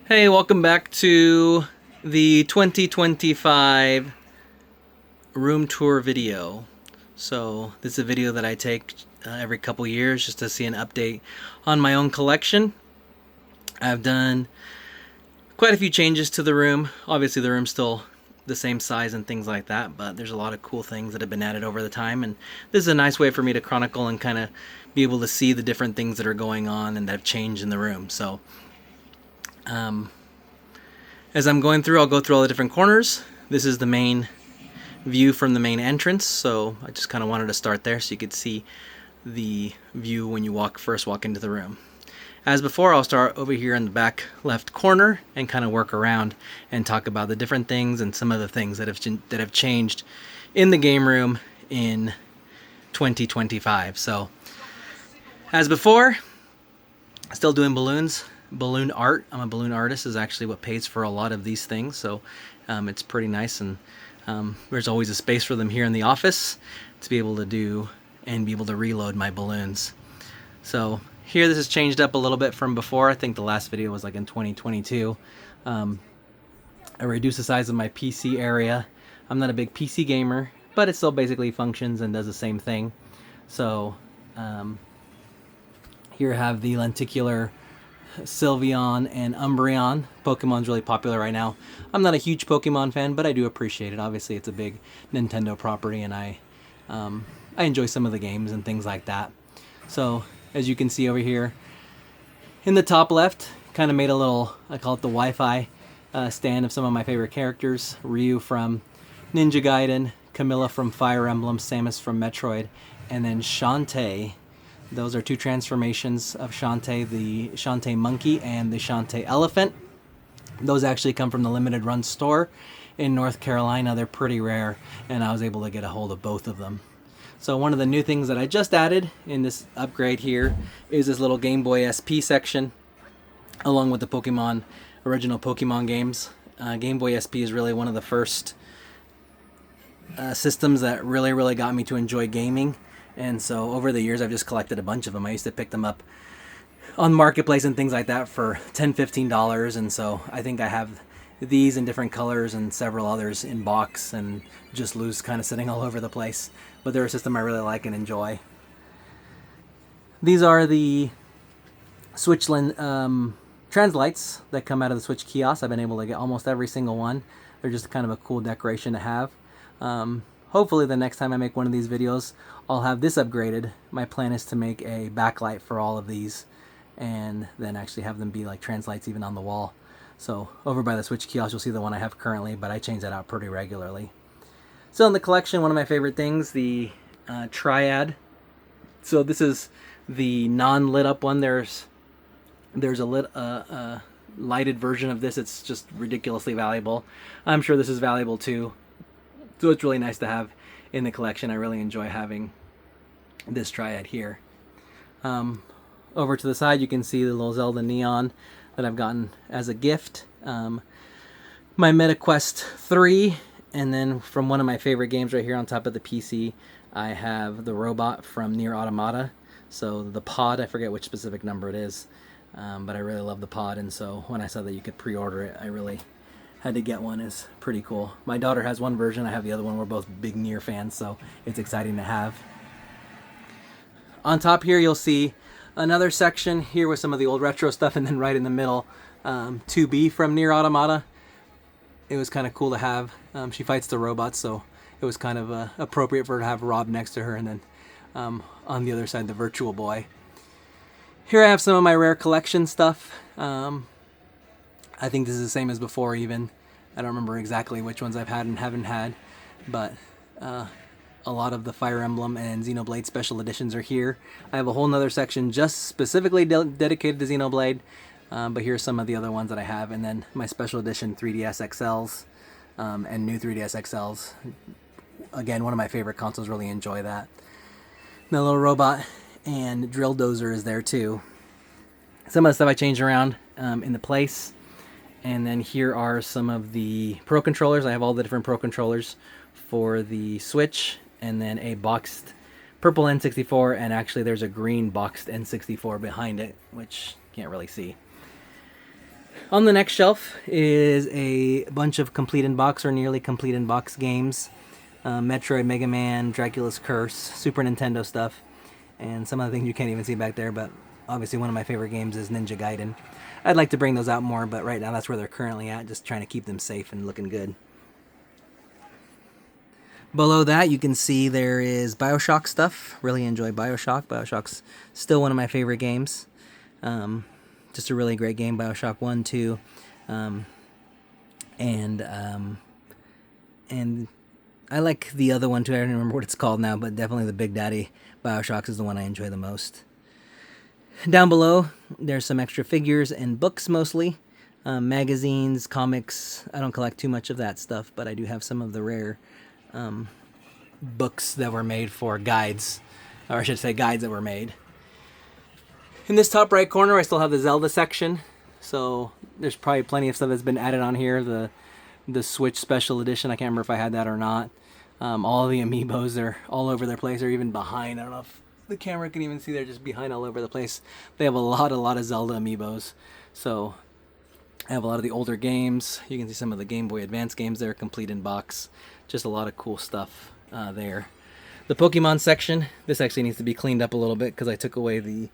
Hey, welcome back to the 2025 room tour video. So this is a video that I take every couple years just to see an update on my own collection. I've done quite a few changes to the room. Obviously the room's still the same size and things like that, but there's a lot of cool things that have been added over the time, and this is a nice way for me to chronicle and kind of be able to see the different things that are going on and that have changed in the room. So as I'm going through, I'll go through all the different corners. This is the main view from the main entrance, so I just kind of wanted to start there so you could see the view when you first walk into the room. As before, I'll start over here in the back left corner and kind of work around and talk about the different things and some of the things that have changed in the game room in 2025. So, as before, still doing balloons. Balloon art. I'm a balloon artist is actually what pays for a lot of these things, so it's pretty nice, and there's always a space for them here in the office to be able to do and be able to reload my balloons. So here this has changed up a little bit from before. I think the last video was like in 2022. I reduced the size of my PC area. I'm not a big PC gamer, but it still basically functions and does the same thing. So here I have the lenticular Sylveon and Umbreon. Pokemon's really popular right now. I'm not a huge Pokemon fan, but I do appreciate it. Obviously, it's a big Nintendo property, and I enjoy some of the games and things like that. So, as you can see over here, in the top left, kind of made a little, I call it the Wi-Fi stand of some of my favorite characters. Ryu from Ninja Gaiden, Camilla from Fire Emblem, Samus from Metroid, and then Shantae. Those are two transformations of Shantae, the Shantae Monkey and the Shantae Elephant. Those actually come from the limited run store in North Carolina. They're pretty rare, and I was able to get a hold of both of them. So one of the new things that I just added in this upgrade here is this little Game Boy SP section, along with the original Pokemon games. Game Boy SP is really one of the first systems that really got me to enjoy gaming. And so over the years, I've just collected a bunch of them. I used to pick them up on Marketplace and things like that for $10, $15. And so I think I have these in different colors and several others in box and just loose, kind of sitting all over the place. But they're a system I really like and enjoy. These are the Switch translights that come out of the Switch kiosk. I've been able to get almost every single one. They're just kind of a cool decoration to have. Hopefully the next time I make one of these videos, I'll have this upgraded. My plan is to make a backlight for all of these and then actually have them be like translights even on the wall. So over by the Switch kiosk, you'll see the one I have currently, but I change that out pretty regularly. So in the collection, one of my favorite things, the Triad. So this is the non-lit up one. There's a lighted version of this. It's just ridiculously valuable. I'm sure this is valuable too. So it's really nice to have in the collection. I really enjoy having this Triad here. Over to the side, you can see the little Zelda Neon that I've gotten as a gift. My MetaQuest 3, and then from one of my favorite games right here on top of the PC, I have the robot from Nier Automata. So the pod, I forget which specific number it is, but I really love the pod, and so when I saw that you could pre-order it, I really had to get one. Is pretty cool. My daughter has one version, I have the other one. We're both big Nier fans, so it's exciting to have. On top here, you'll see another section here with some of the old retro stuff, and then right in the middle, 2B from Nier Automata. It was kind of cool to have. She fights the robots, so it was kind of appropriate for her to have Rob next to her, and then on the other side, the Virtual Boy. Here I have some of my rare collection stuff. I think this is the same as before even. I don't remember exactly which ones I've had and haven't had, but a lot of the Fire Emblem and Xenoblade special editions are here. I have a whole nother section just specifically dedicated to Xenoblade, but here's some of the other ones that I have, and then my special edition 3DS XLs and new 3DS XLs. Again, one of my favorite consoles, really enjoy that. The little robot and drill dozer is there too. Some of the stuff I changed around in the place. And then here are some of the Pro Controllers. I have all the different Pro Controllers for the Switch, and then a boxed purple N64, and actually there's a green boxed N64 behind it, which you can't really see. On the next shelf is a bunch of complete in box or nearly complete in box games. Metroid, Mega Man, Dracula's Curse, Super Nintendo stuff, and some of the things you can't even see back there, but obviously one of my favorite games is Ninja Gaiden. I'd like to bring those out more, but right now that's where they're currently at, just trying to keep them safe and looking good. Below that, you can see there is BioShock stuff. Really enjoy BioShock. BioShock's still one of my favorite games. Just a really great game, BioShock 1, 2, and I like the other one too. I don't remember what it's called now, but definitely the Big Daddy BioShocks is the one I enjoy the most. Down below, there's some extra figures and books mostly. Magazines, comics. I don't collect too much of that stuff, but I do have some of the rare books that were made for guides, or I should say guides that were made. In this top right corner, I still have the Zelda section, so there's probably plenty of stuff that's been added on here. The Switch Special Edition, I can't remember if I had that or not. All the amiibos, they're all over their place, or even behind. I don't know if the camera can even see, they're just behind all over the place. They have a lot of Zelda amiibos. So I have a lot of the older games. You can see some of the Game Boy Advance games there, complete in box. Just a lot of cool stuff there. The Pokemon section, this actually needs to be cleaned up a little bit because I took away the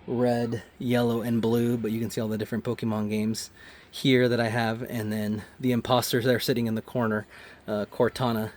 red, yellow, and blue, but you can see all the different Pokemon games here that I have, and then the imposters that are sitting in the corner, Cortana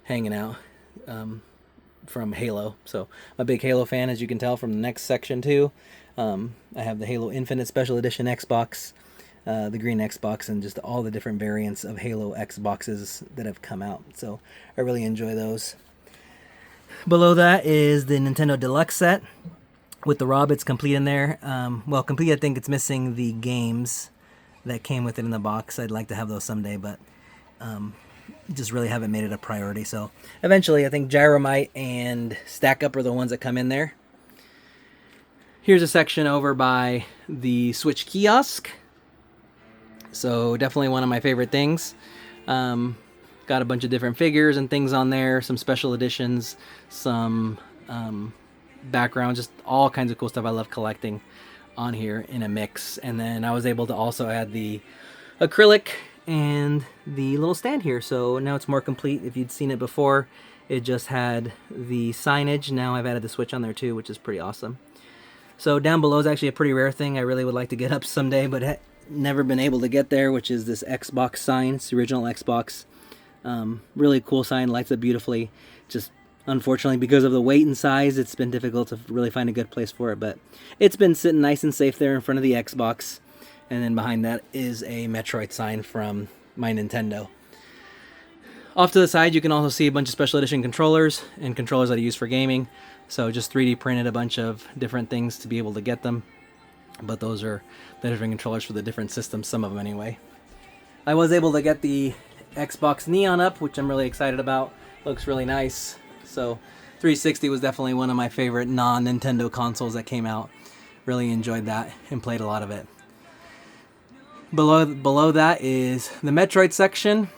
hanging out from Halo. So I'm a big Halo fan, as you can tell from the next section too. I have the Halo Infinite Special Edition Xbox, the green Xbox, and just all the different variants of Halo Xboxes that have come out. So I really enjoy those. Below that is the Nintendo Deluxe set with the Rabbids complete in there. Well, complete, I think it's missing the games that came with it in the box. I'd like to have those someday, but just really haven't made it a priority. So eventually, I think Gyromite and Stack Up are the ones that come in there. Here's a section over by the Switch kiosk. So definitely one of my favorite things. Got a bunch of different figures and things on there, some special editions, some background, just all kinds of cool stuff I love collecting on here in a mix. And then I was able to also add the acrylic and the little stand here, so now it's more complete. If you'd seen it before, it just had the signage. Now I've added the Switch on there too, which is pretty awesome. So down below is actually a pretty rare thing I really would like to get up someday, but never been able to get there, which is this Xbox sign. It's the original Xbox. Really cool sign, lights up beautifully. Just unfortunately, because of the weight and size, it's been difficult to really find a good place for it, but it's been sitting nice and safe there in front of the Xbox. And then behind that is a Metroid sign from my Nintendo. Off to the side, you can also see a bunch of special edition controllers and controllers that I use for gaming. So just 3D printed a bunch of different things to be able to get them. But those are the different controllers for the different systems, some of them anyway. I was able to get the Xbox Neon up, which I'm really excited about. Looks really nice. So 360 was definitely one of my favorite non-Nintendo consoles that came out. Really enjoyed that and played a lot of it. Below that is the Metroid section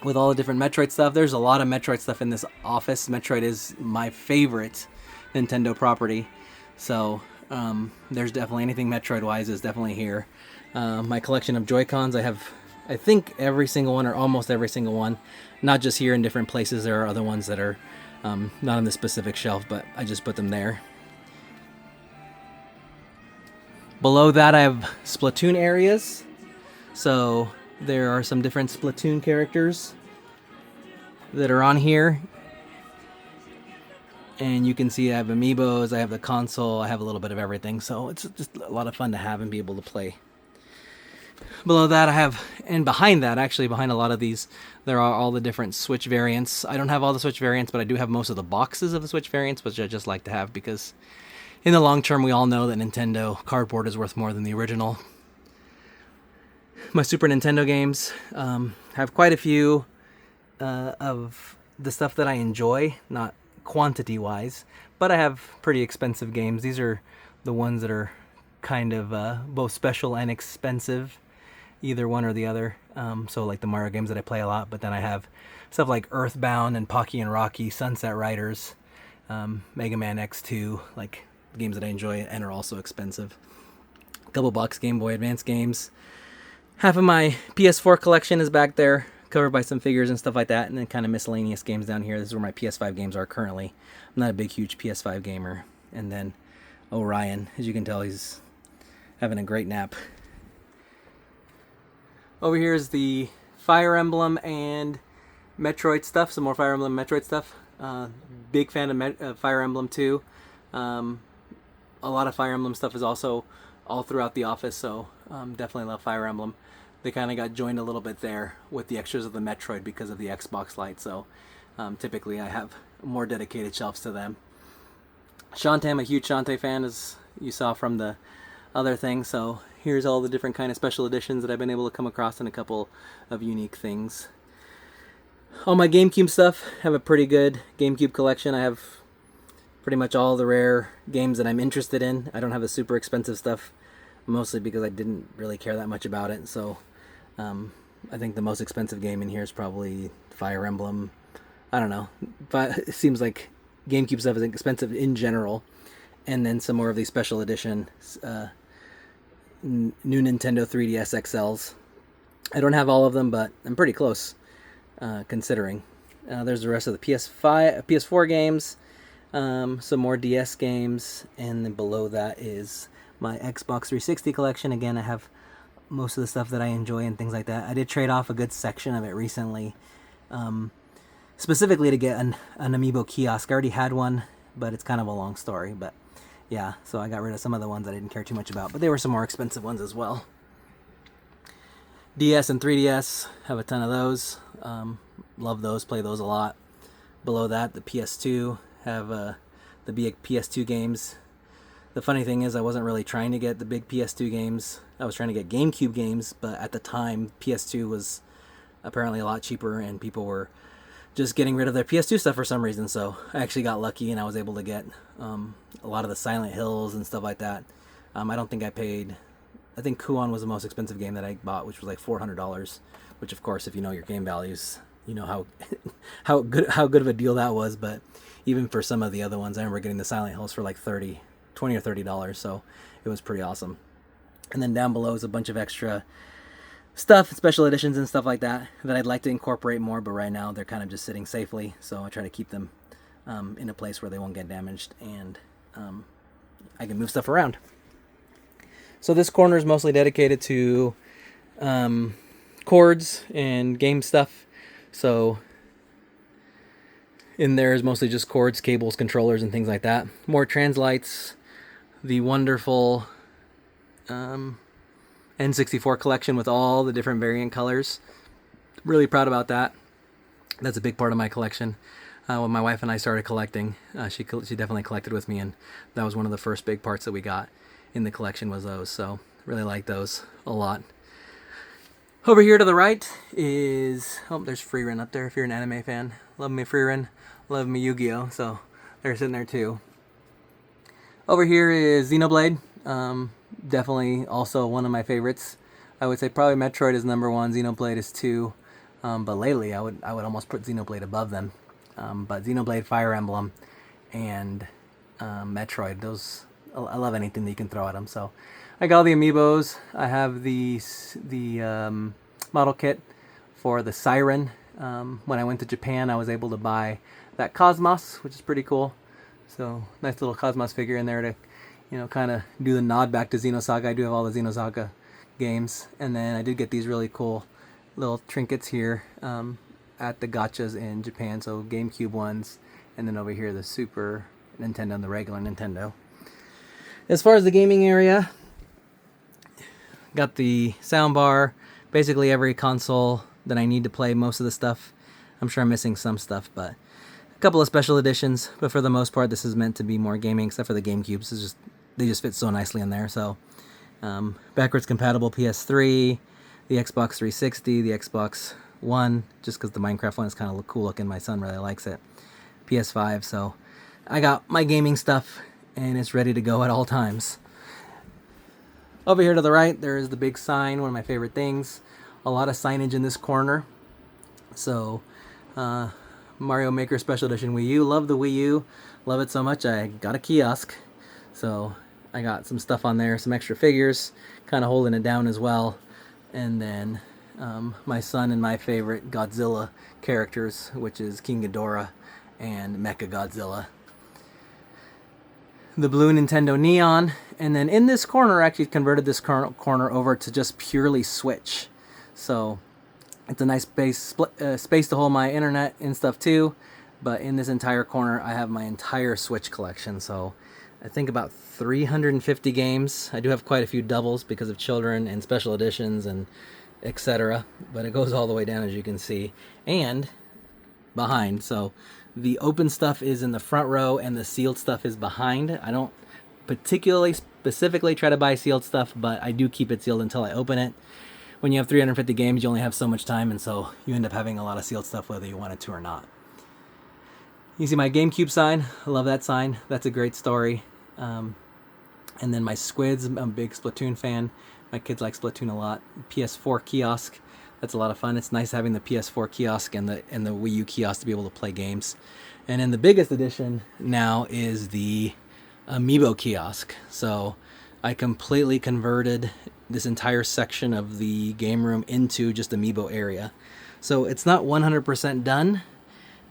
with all the different Metroid stuff. There's a lot of Metroid stuff in this office. Metroid is my favorite Nintendo property. So there's definitely anything Metroid-wise is definitely here. My collection of Joy-Cons, I have, I think, every single one or almost every single one. Not just here in different places. There are other ones that are not on the specific shelf, but I just put them there. Below that, I have Splatoon areas. So there are some different Splatoon characters that are on here. And you can see I have amiibos, I have the console, I have a little bit of everything. So it's just a lot of fun to have and be able to play. Below that I have, and behind that, actually behind a lot of these, there are all the different Switch variants. I don't have all the Switch variants, but I do have most of the boxes of the Switch variants, which I just like to have because in the long term we all know that Nintendo cardboard is worth more than the original. My Super Nintendo games have quite a few of the stuff that I enjoy, not quantity-wise, but I have pretty expensive games. These are the ones that are kind of both special and expensive, either one or the other. So like the Mario games that I play a lot, but then I have stuff like Earthbound and Pocky and Rocky, Sunset Riders, Mega Man X2, like games that I enjoy and are also expensive. A couple bucks Game Boy Advance games. Half of my PS4 collection is back there, covered by some figures and stuff like that, and then kind of miscellaneous games down here. This is where my PS5 games are currently. I'm not a big, huge PS5 gamer. And then Orion, as you can tell, he's having a great nap. Over here is the Fire Emblem and Metroid stuff, some more Fire Emblem Metroid stuff. Big fan of Fire Emblem 2. A lot of Fire Emblem stuff is also all throughout the office, so definitely love Fire Emblem. They kind of got joined a little bit there with the extras of the Metroid because of the Xbox Lite, so typically I have more dedicated shelves to them. Shantae, I'm a huge Shantae fan, as you saw from the other thing, so here's all the different kind of special editions that I've been able to come across, and a couple of unique things. All my GameCube stuff, I have a pretty good GameCube collection. I have pretty much all the rare games that I'm interested in. I don't have the super expensive stuff, mostly because I didn't really care that much about it, so I think the most expensive game in here is probably Fire Emblem. I don't know, but it seems like GameCube stuff is expensive in general. And then some more of these special edition new Nintendo 3DS XLs. I don't have all of them, but I'm pretty close, considering. There's the rest of the PS4 games, some more DS games, and then below that is my Xbox 360 collection. Again, I have most of the stuff that I enjoy and things like that. I did trade off a good section of it recently, specifically to get an Amiibo kiosk. I already had one, but it's kind of a long story. But yeah, so I got rid of some of the ones I didn't care too much about, but they were some more expensive ones as well. DS and 3DS, have a ton of those. Love those, play those a lot. Below that, the PS2, have the big PS2 games. The funny thing is, I wasn't really trying to get the big PS2 games. I was trying to get GameCube games, but at the time, PS2 was apparently a lot cheaper, and people were just getting rid of their PS2 stuff for some reason. So I actually got lucky, and I was able to get a lot of the Silent Hills and stuff like that. I don't think I paid. I think Kuon was the most expensive game that I bought, which was like $400. Which, of course, if you know your game values, you know how good of a deal that was. But even for some of the other ones, I remember getting the Silent Hills for like $20 or $30. So it was pretty awesome. And then down below is a bunch of extra stuff, special editions and stuff like that I'd like to incorporate more, but right now they're kind of just sitting safely, so I try to keep them in a place where they won't get damaged, and I can move stuff around. So this corner is mostly dedicated to cords and game stuff. So in there is mostly just cords, cables, controllers, and things like that. More Translites, the wonderful N64 collection with all the different variant colors. Really proud about that. That's a big part of my collection. When my wife and I started collecting, she definitely collected with me, and that was one of the first big parts that we got in the collection was those. So really like those a lot. Over here to the right is, there's Frieren up there if you're an anime fan. Love me Frieren, love me Yu-Gi-Oh! So they're sitting there too. Over here is Xenoblade. Definitely also one of my favorites. I would say probably Metroid is number 1, Xenoblade is 2, but lately I would almost put Xenoblade above them. But Xenoblade, Fire Emblem, and Metroid, those, I love anything that you can throw at them. So I got all the amiibos. I have the model kit for the Siren. When I went to Japan, I was able to buy that Cosmos, which is pretty cool. So nice little Cosmos figure in there to, kind of do the nod back to Xenosaga. I do have all the Xenosaga games. And then I did get these really cool little trinkets here at the gachas in Japan. So GameCube ones, and then over here the Super Nintendo and the regular Nintendo. As far as the gaming area, got the soundbar, basically every console that I need to play most of the stuff. I'm sure I'm missing some stuff, but a couple of special editions. But for the most part, this is meant to be more gaming, except for the GameCubes. They just fit so nicely in there. So backwards compatible PS3, the Xbox 360, the Xbox One, just because the Minecraft one is kind of cool looking. My son really likes it. PS5. So I got my gaming stuff, and it's ready to go at all times. Over here to the right, there is the big sign, one of my favorite things. A lot of signage in this corner. So, Mario Maker Special Edition Wii U. Love the Wii U. Love it so much, I got a kiosk. So, I got some stuff on there, some extra figures, kind of holding it down as well. and then my son and my favorite Godzilla characters, which is King Ghidorah and Mecha Godzilla. The blue Nintendo Neon, and then in this corner, I actually converted this corner over to just purely Switch. So it's a nice space to hold my internet and stuff too. But in this entire corner, I have my entire Switch collection. So I think about 350 games. I do have quite a few doubles because of children and special editions and etc. But it goes all the way down, as you can see, and behind. So the open stuff is in the front row and the sealed stuff is behind. I don't particularly specifically try to buy sealed stuff, but I do keep it sealed until I open it. When you have 350 games, you only have so much time, and so you end up having a lot of sealed stuff whether you want it to or not. You see my GameCube sign. I love that sign. That's a great story. And then my Squids. I'm a big Splatoon fan. My kids like Splatoon a lot. PS4 kiosk. That's a lot of fun. It's nice having the PS4 kiosk and the Wii U kiosk to be able to play games. And then the biggest addition now is the Amiibo kiosk. So I completely converted this entire section of the game room into just Amiibo area. So it's not 100% done,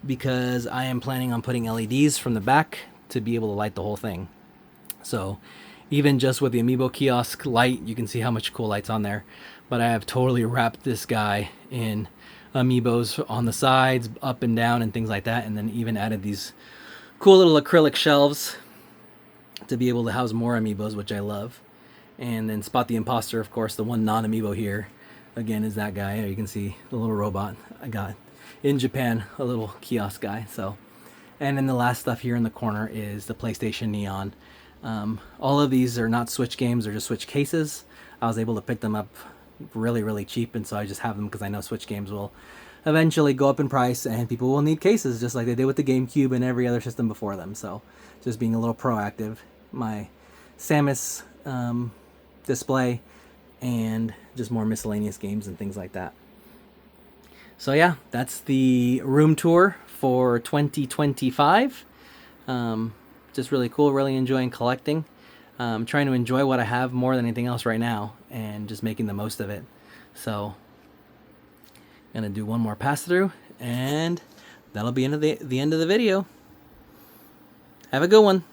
because I am planning on putting LEDs from the back to be able to light the whole thing. So even just with the Amiibo kiosk light, you can see how much cool light's on there. But I have totally wrapped this guy in Amiibos on the sides, up and down, and things like that. And then even added these cool little acrylic shelves to be able to house more Amiibos, which I love. And then Spot the Imposter, of course, the one non-Amiibo here, again, is that guy. You can see the little robot I got in Japan, a little kiosk guy. So, and then the last stuff here in the corner is the PlayStation Neon. All of these are not Switch games, they're just Switch cases. I was able to pick them up really, really cheap, and so I just have them because I know Switch games will eventually go up in price and people will need cases just like they did with the GameCube and every other system before them. So just being a little proactive. My Samus display, and just more miscellaneous games and things like that. So yeah, that's the room tour for 2025. Just really cool, really enjoying collecting. Trying to enjoy what I have more than anything else right now, and just making the most of it. So I'm gonna do one more pass through, and that'll be the end of the video. Have a good one.